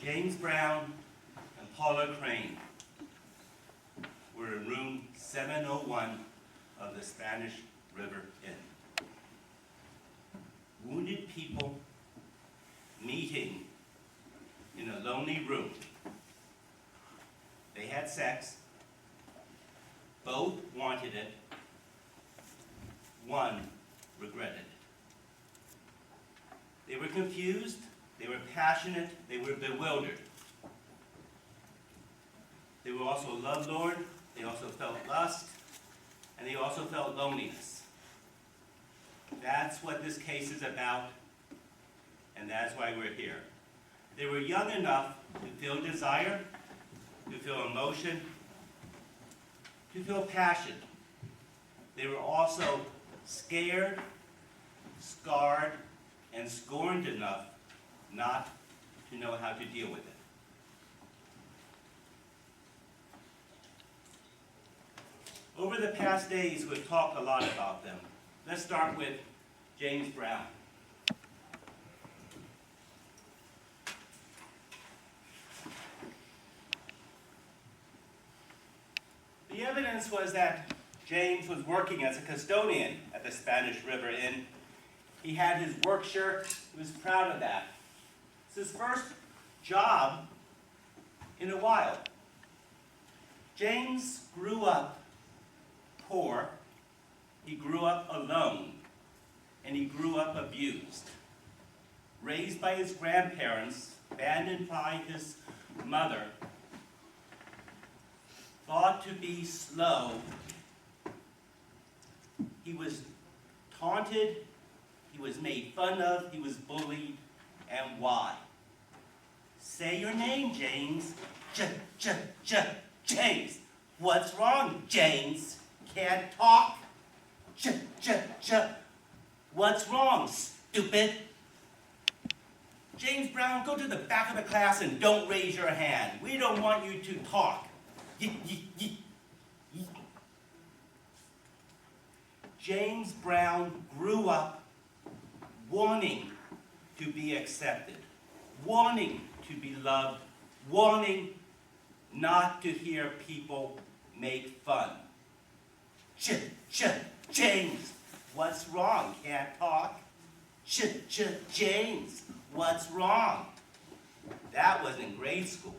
James Brown and Paula Crane were in room 701 of the Spanish River Inn. Wounded people meeting in a lonely room. They had sex. Both wanted it. One regretted it. They were confused. They were passionate. They were bewildered. They were also lovelorn. They also felt lust. And they also felt loneliness. That's what this case is about. And that's why we're here. They were young enough to feel desire, to feel emotion, to feel passion. They were also scared, scarred, and scorned enough not to know how to deal with it. Over the past days, we've talked a lot about them. Let's start with James Brown. The evidence was that James was working as a custodian at the Spanish River Inn. He had his work shirt. He was proud of that. It's his first job in a while. James grew up poor. He grew up alone. And he grew up abused. Raised by his grandparents, abandoned by his mother, thought to be slow. He was taunted, he was made fun of, he was bullied, and why? Say your name, James. James. What's wrong, James? Can't talk? What's wrong, stupid? James Brown, go to the back of the class and don't raise your hand. We don't want you to talk. James Brown grew up wanting to be accepted, wanting to be loved, wanting not to hear people make fun. James, what's wrong? Can't talk? James, what's wrong? That was in grade school.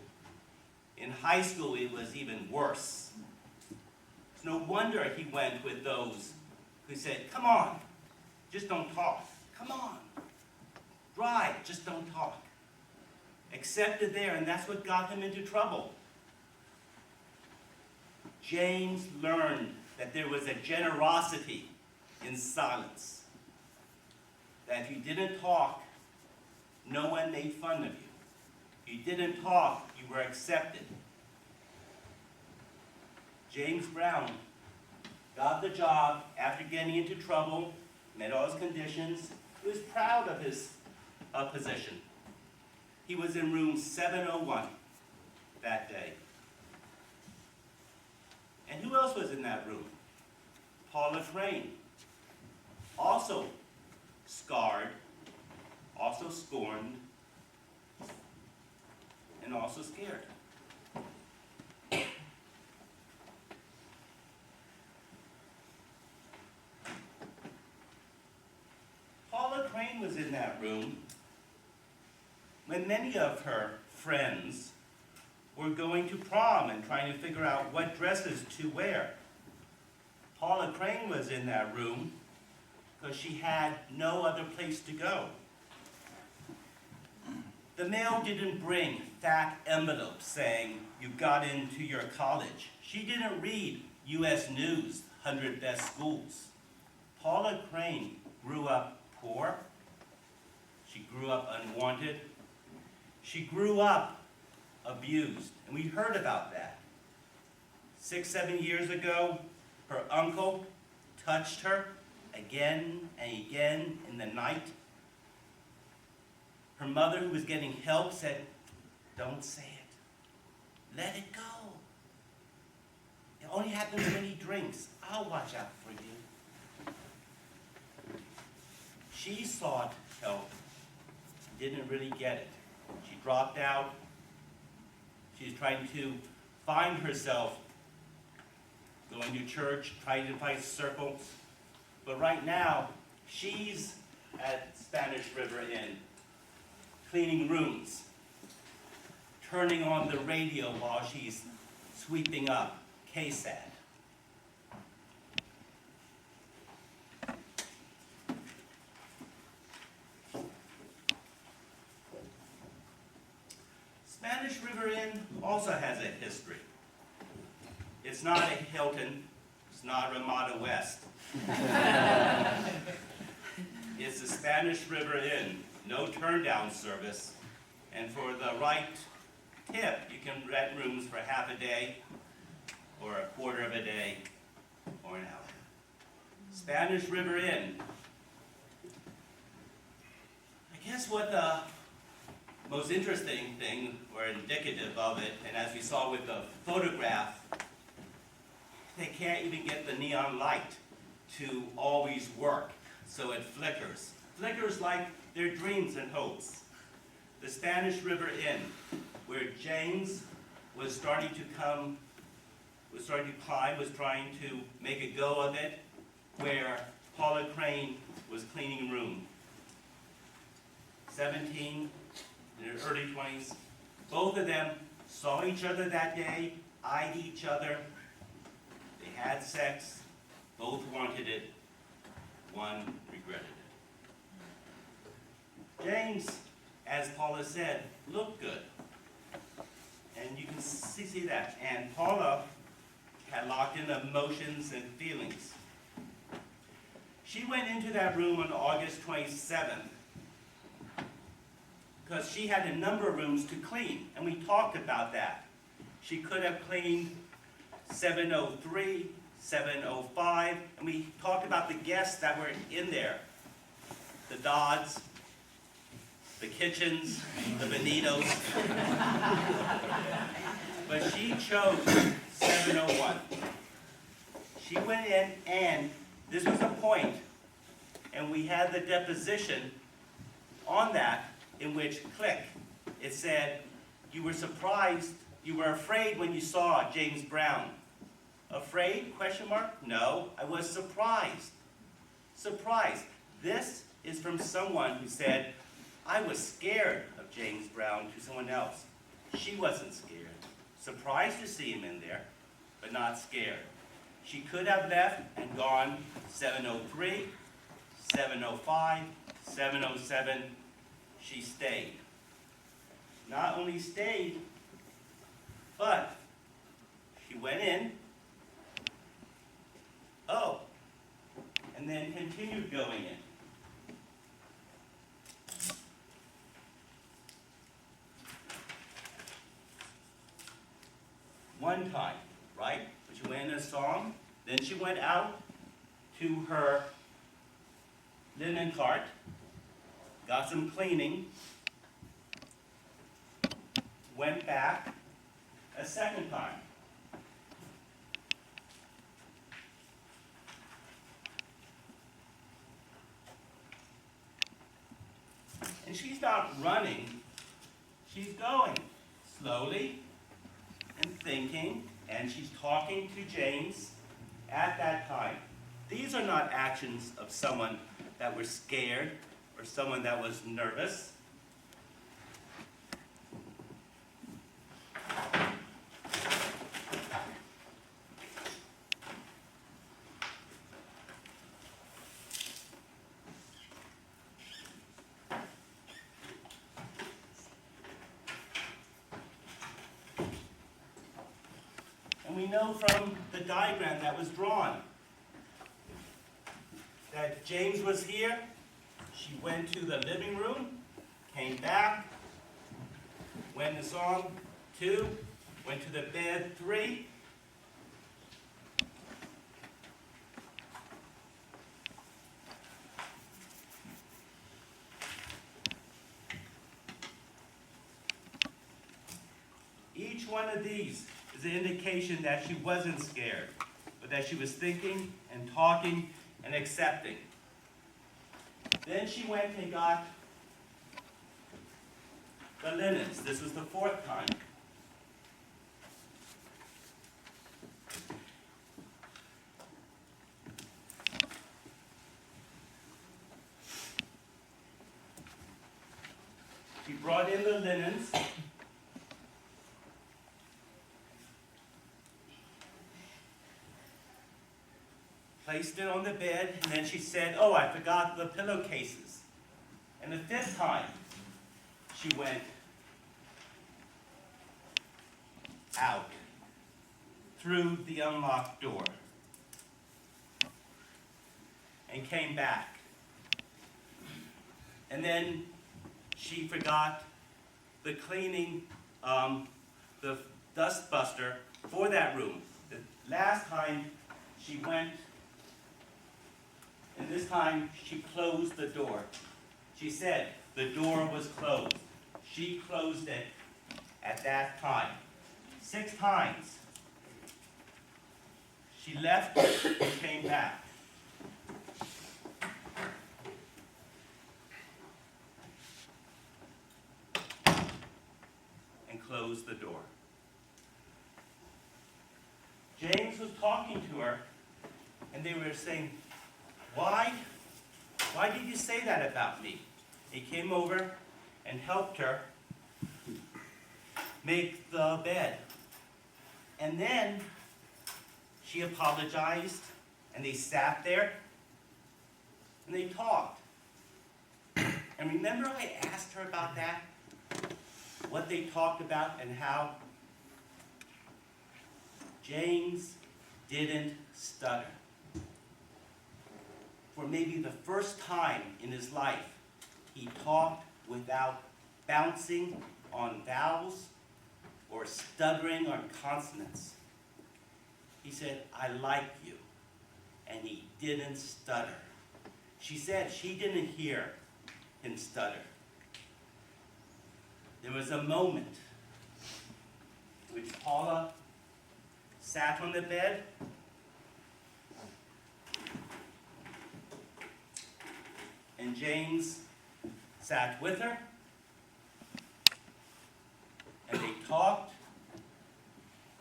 In high school, it was even worse. It's no wonder he went with those who said, come on, just don't talk. Come on, drive, just don't talk. Accepted there, and that's what got him into trouble. James learned that there was a generosity in silence. That if you didn't talk, no one made fun of you. If you didn't talk, you were accepted. James Brown got the job after getting into trouble, met all his conditions. He was proud of his position. He was in room 701 that day. And who else was in that room? Paula Crane, also scarred, also scorned, and also scared. Paula Crane was in that room when many of her friends were going to prom and trying to figure out what dresses to wear. Paula Crane was in that room because she had no other place to go. The mail didn't bring fat envelopes saying you got into your college. She didn't read U.S. News, 100 Best Schools. Paula Crane grew up poor. She grew up unwanted. She grew up abused, and we heard about that. 6, 7 years ago, her uncle touched her again and again in the night. Her mother, who was getting help, said, don't say it. Let it go. It only happens when he drinks. I'll watch out for you. She sought help, didn't really get it. She dropped out, She's trying to find herself, going to church, trying to find circles. But right now, she's at Spanish River Inn, cleaning rooms, turning on the radio while she's sweeping up KSAD. Spanish River Inn also has a history. It's not a Hilton, it's not Ramada West. It's the Spanish River Inn, no turn-down service, and for the right tip, you can rent rooms for half a day, or a quarter of a day, or an hour. Spanish River Inn. I guess what the most interesting thing, or indicative of it, and as we saw with the photograph, they can't even get the neon light to always work, so it flickers. Flickers like their dreams and hopes. The Spanish River Inn, where James was starting to climb, was trying to make a go of it, where Paula Crane was cleaning room. 17, in her early 20s. Both of them saw each other that day, eyed each other. They had sex. Both wanted it. One regretted it. James, as Paula said, looked good. And you can see that. And Paula had locked in emotions and feelings. She went into that room on August 27th because she had a number of rooms to clean, and we talked about that. She could have cleaned 703, 705, and we talked about the guests that were in there. The Dodds, the Kitchens, the Benitos. But she chose 701. She went in, and this was a point, and we had the deposition on that, in which, click, it said, you were surprised, you were afraid when you saw James Brown. Afraid, question mark? No, I was surprised. Surprised. This is from someone who said, I was scared of James Brown to someone else. She wasn't scared. Surprised to see him in there, but not scared. She could have left and gone 703, 705, 707. She stayed. Not only stayed, but she went in, and then continued going in. One time, right? She went in a song, then she went out to her linen cart, got some cleaning, went back a second time. And she's not running, she's going slowly and thinking, and she's talking to James at that time. These are not actions of someone that was scared or someone that was nervous. And we know from the diagram that was drawn that James was here. She went to the living room, came back, went to song 2, went to the bed 3. Each one of these is an indication that she wasn't scared, but that she was thinking and talking and accepting. Then she went and got the linens. This was the 4th time. brought in the linens, placed it on the bed, and then she said, "Oh, I forgot the pillowcases." And the fifth time, she went out through the unlocked door and came back. And then she forgot the cleaning, the dust buster for that room. The last time she went, and this time she closed the door. She said the door was closed. She closed it at that time. 6 times. She left and came back. And closed the door. James was talking to her, and they were saying, Why did you say that about me? He came over and helped her make the bed. And then she apologized, and they sat there, and they talked. And remember I asked her about that? What they talked about and how James didn't stutter. For maybe the first time in his life, he talked without bouncing on vowels or stuttering on consonants. He said, "I like you," and he didn't stutter. She said she didn't hear him stutter. There was a moment in which Paula sat on the bed and James sat with her, and they talked,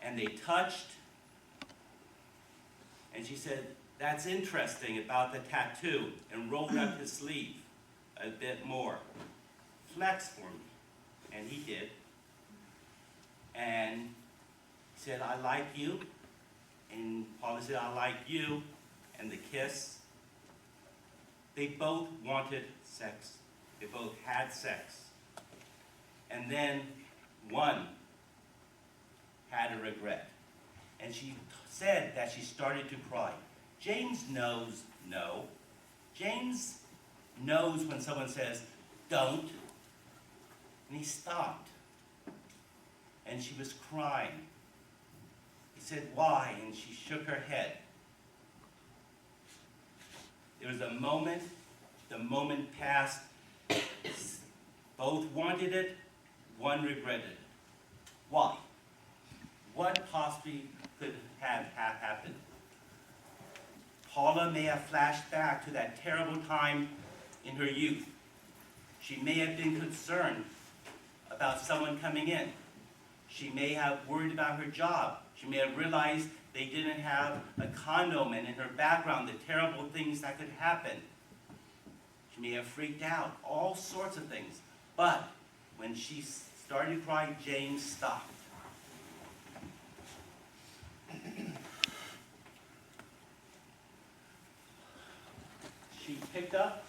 and they touched, and she said, "That's interesting about the tattoo," and rolled up his sleeve a bit more. "Flex for me." And he did. And he said, "I like you." And Paula said, "I like you." And the kiss. They both wanted sex. They both had sex. And then one had a regret. And she said that she started to cry. James knows no. James knows when someone says, "Don't." And he stopped. And she was crying. He said, "Why?" And she shook her head. There was a moment, the moment passed. Both wanted it, one regretted it. Why? What possibly could have happened? Paula may have flashed back to that terrible time in her youth. She may have been concerned about someone coming in. She may have worried about her job. She may have realized they didn't have a condom, and in her background, the terrible things that could happen. She may have freaked out, all sorts of things. But when she started to cry, James stopped. She picked up,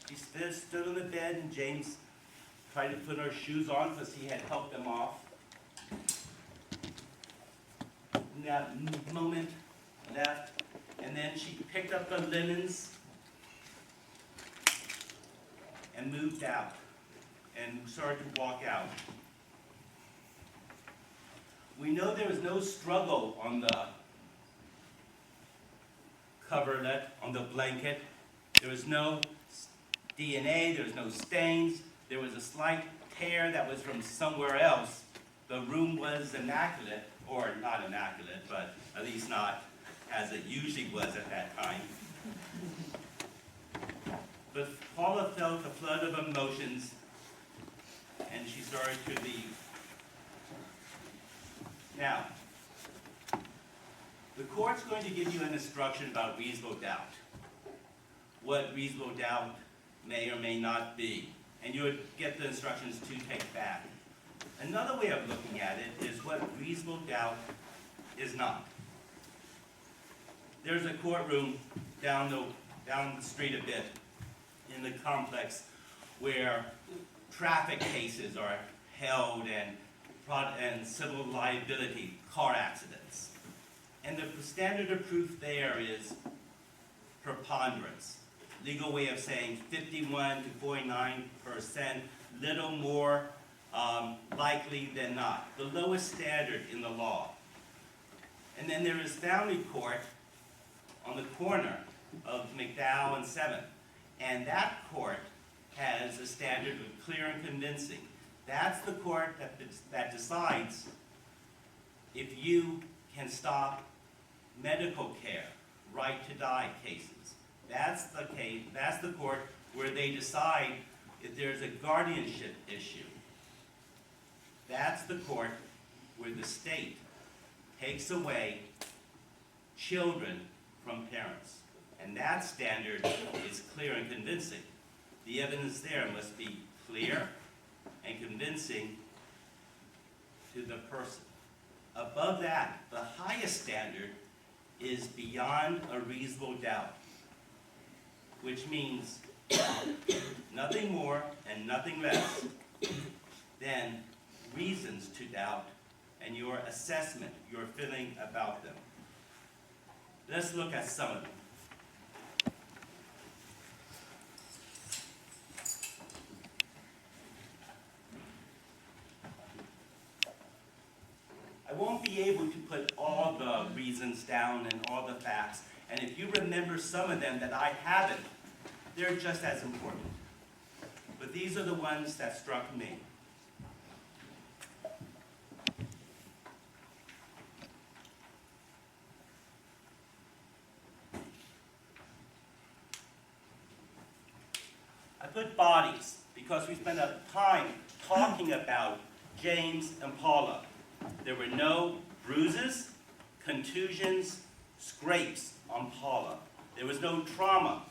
she stood on the bed, and James tried to put her shoes on because he had helped them off. In that moment, left, and then she picked up the linens and moved out and started to walk out. We know there was no struggle on the coverlet, on the blanket. There was no DNA, there was no stains. There was a slight tear that was from somewhere else. The room was immaculate, or not immaculate, but at least not as it usually was at that time. But Paula felt a flood of emotions, and she started to leave. Now, the court's going to give you an instruction about reasonable doubt. What reasonable doubt may or may not be. and you would get the instructions to take back. Another way of looking at it is what reasonable doubt is not. There's a courtroom down the street a bit in the complex where traffic cases are held and civil liability car accidents. And the standard of proof there is preponderance. Legal way of saying 51 to 49%, little more likely than not. The lowest standard in the law. And then there is family court on the corner of McDowell and 7th. And that court has a standard of clear and convincing. That's the court that decides if you can stop medical care, right to die cases. That's the court where they decide if there's a guardianship issue. That's the court where the state takes away children from parents. And that standard is clear and convincing. The evidence there must be clear and convincing to the person. Above that, the highest standard is beyond a reasonable doubt, which means nothing more and nothing less than reasons to doubt and your assessment, your feeling about them. Let's look at some of them. I won't be able to put all the reasons down and all the facts, and if you remember some of them that I haven't, they're just as important. But these are the ones that struck me. I put bodies because we spent a time talking about James and Paula. There were no bruises, contusions, scrapes on Paula. There was no trauma.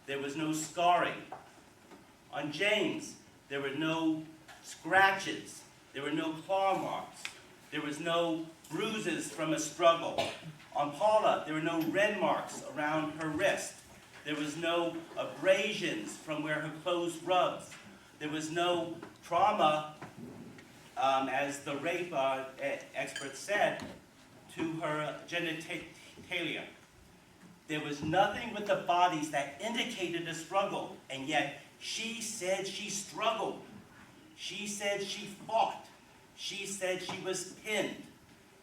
There was no scarring. On James, there were no scratches. There were no claw marks. There was no bruises from a struggle. On Paula, there were no red marks around her wrist. There was no abrasions from where her clothes rubbed. There was no trauma, as the rape expert said, to her genitalia. There was nothing with the bodies that indicated a struggle, and yet she said she struggled. She said she fought. She said she was pinned.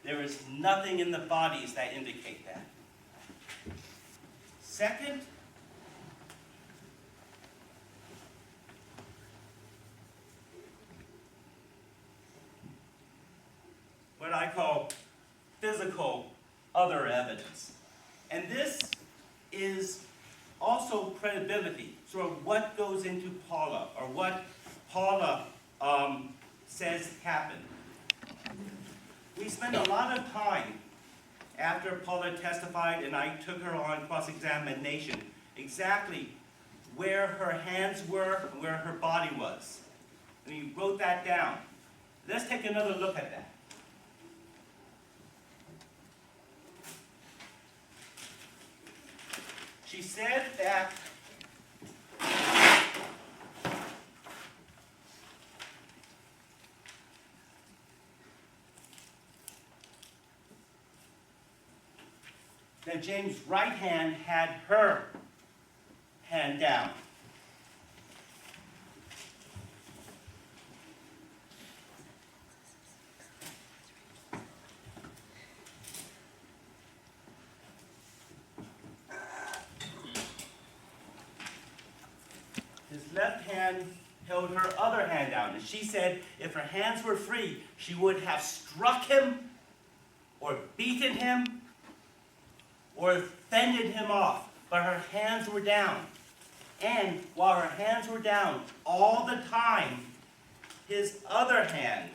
There is nothing in the bodies that indicate that. Second, what I call physical other evidence. And this is also credibility, sort of what goes into Paula, or what Paula says happened. We spent a lot of time after Paula testified and I took her on cross-examination exactly where her hands were and where her body was. And we wrote that down. Let's take another look at that. She said that James' right hand had her hand down. His left hand held her other hand down. And she said if her hands were free, she would have struck him or beaten him or fended him off. But her hands were down. And while her hands were down, all the time, his other hand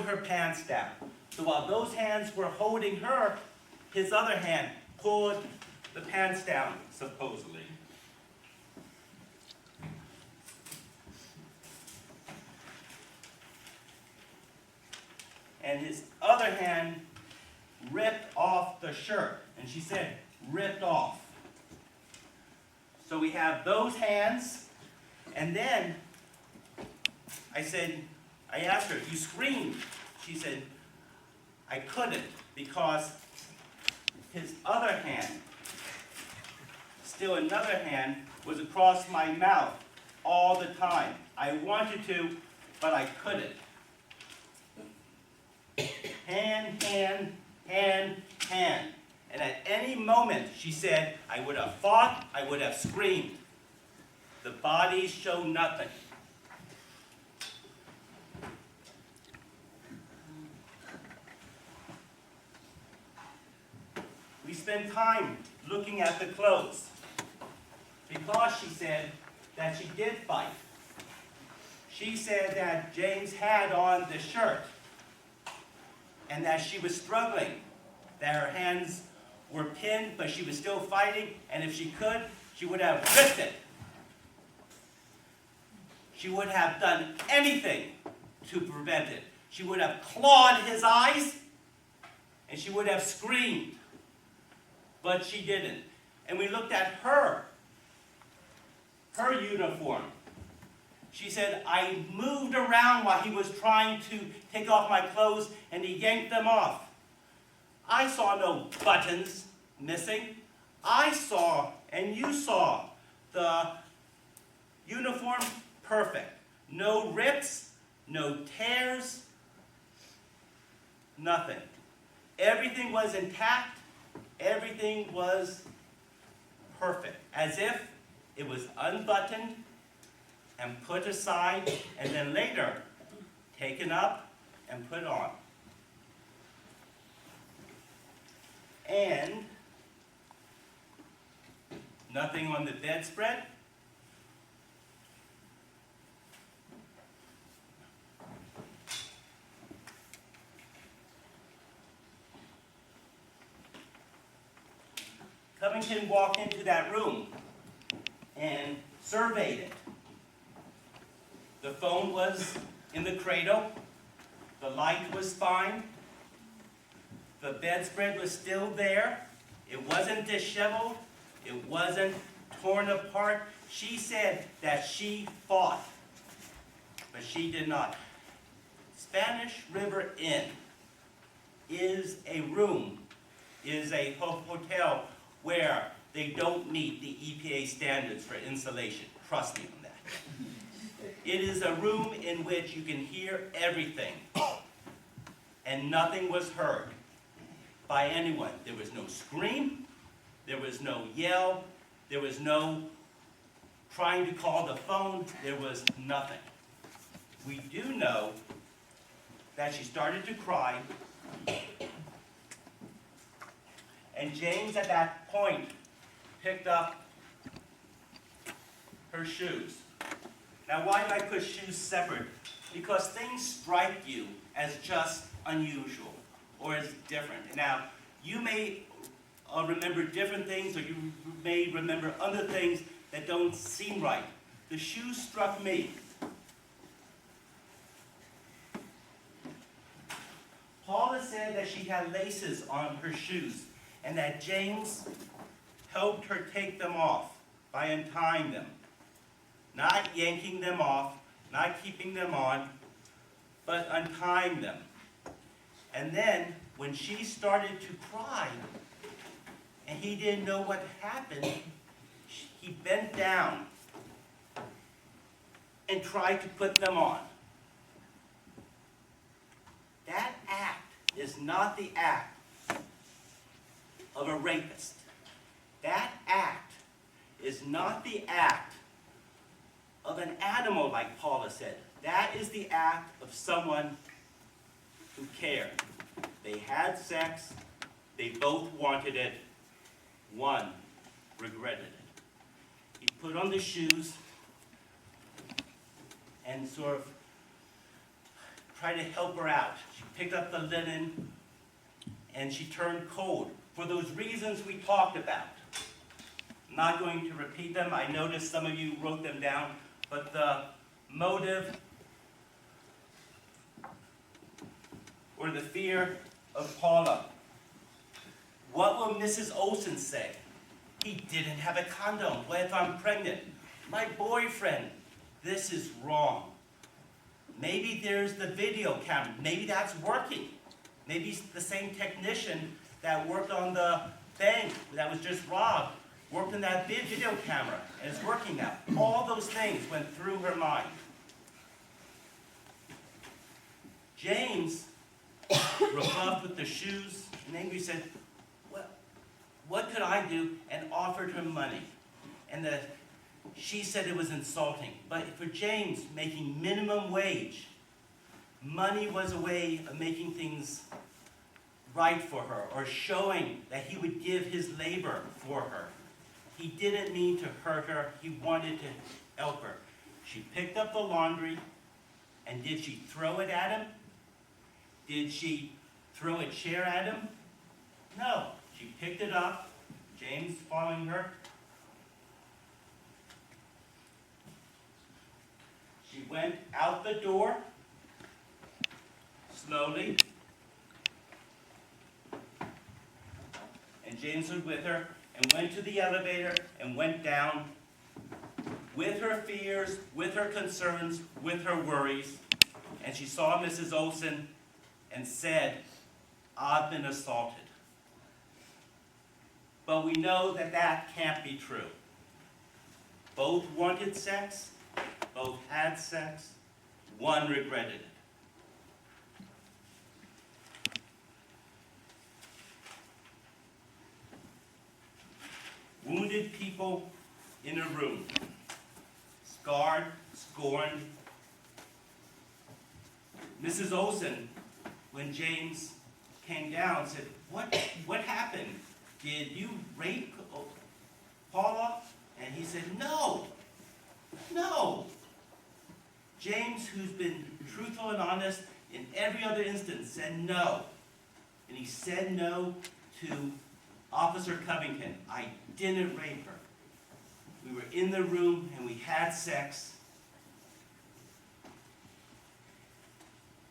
her pants down. So while those hands were holding her, his other hand pulled the pants down, supposedly. And his other hand ripped off the shirt. And she said, ripped off. So we have those hands, and then I asked her, you screamed. She said, I couldn't because his other hand, still another hand, was across my mouth all the time. I wanted to, but I couldn't. Hand, hand, hand, hand. And at any moment, she said, I would have fought, I would have screamed. The bodies show nothing. We spent time looking at the clothes because she said that she did fight. She said that James had on the shirt and that she was struggling, that her hands were pinned, but she was still fighting, and if she could, she would have ripped it. She would have done anything to prevent it. She would have clawed his eyes, and she would have screamed, but she didn't. And we looked at her uniform. She said, I moved around while he was trying to take off my clothes, and he yanked them off. I saw no buttons missing. I saw, and you saw, the uniform perfect. No rips, no tears, nothing. Everything was intact. Everything was perfect, as if it was unbuttoned and put aside, and then later taken up and put on. And nothing on the bedspread. Covington walked into that room and surveyed it. The phone was in the cradle. The light was fine. The bedspread was still there. It wasn't disheveled. It wasn't torn apart. She said that she fought, but she did not. Spanish River Inn is a room, is a hotel where they don't meet the EPA standards for insulation. Trust me on that. It is a room in which you can hear everything, and nothing was heard by anyone. There was no scream, there was no yell, there was no trying to call the phone, there was nothing. We do know that she started to cry, and James at that point picked up her shoes. Now why did I put shoes separate? Because things strike you as just unusual or as different. Now, you may remember different things, or you may remember other things that don't seem right. The shoes struck me. Paula said that she had laces on her shoes, and that James helped her take them off by untying them. Not yanking them off, not keeping them on, but untying them. And then, when she started to cry, and he didn't know what happened, he bent down and tried to put them on. That act is not the act of a rapist. That act is not the act of an animal, like Paula said. That is the act of someone who cared. They had sex, they both wanted it, one regretted it. He put on the shoes and sort of tried to help her out. She picked up the linen, and she turned cold for those reasons we talked about. I'm not going to repeat them. I noticed some of you wrote them down, but the motive or the fear of Paula. What will Mrs. Olson say? He didn't have a condom. What if I'm pregnant? My boyfriend. This is wrong. Maybe there's the video camera. Maybe that's working. Maybe it's the same technician that worked on the bank that was just robbed worked in that big video camera and it's working now. All those things went through her mind. James rebuffed with the shoes and angry said, well, what could I do? And offered her money. And she said it was insulting. But for James, making minimum wage, money was a way of making things right for her or showing that he would give his labor for her. He didn't mean to hurt her. He wanted to help her. She picked up the laundry, and did she throw it at him? Did she throw a chair at him? No. She picked it up, James following her. She went out the door, slowly, and James was with her, and went to the elevator and went down with her fears, with her concerns, with her worries. And she saw Mrs. Olson and said, I've been assaulted. But we know that that can't be true. Both wanted sex, both had sex, one regretted it. Wounded people in a room, scarred, scorned. Mrs. Olson, when James came down, said, what happened? Did you rape Paula? And he said, no. James, who's been truthful and honest in every other instance, said no. And he said no to Officer Covington. I didn't rape her. We were in the room and we had sex.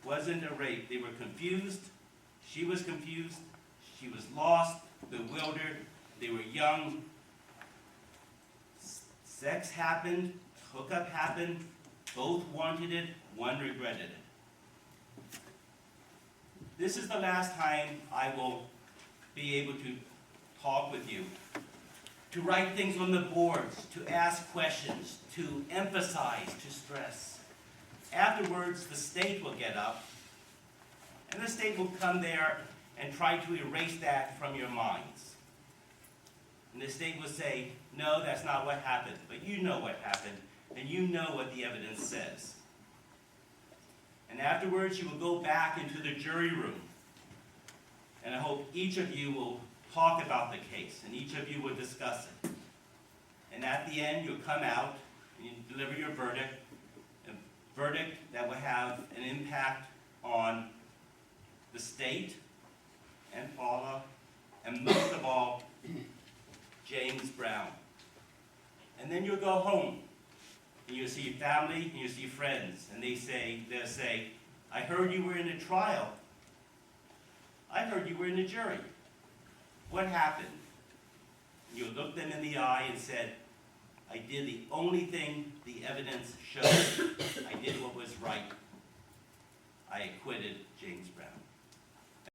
Wasn't a rape. They were confused. She was confused. She was lost, bewildered. They were young. Sex happened. Hookup happened. Both wanted it. One regretted it. This is the last time I will be able to talk with you, to write things on the boards, to ask questions, to emphasize, to stress. Afterwards, the state will get up, and the state will come there and try to erase that from your minds. And the state will say, no, that's not what happened, but you know what happened, and you know what the evidence says. And afterwards, you will go back into the jury room, and I hope each of you will talk about the case, and each of you will discuss it. And at the end, you'll come out and you deliver your verdict, a verdict that will have an impact on the state and Paula, and most of all, James Brown. And then you'll go home, and you'll see your family, and you'll see friends, and they'll say, I heard you were in a trial. I heard you were in a jury. What happened? You looked them in the eye and said, I did the only thing the evidence showed. I did what was right. I acquitted James Brown.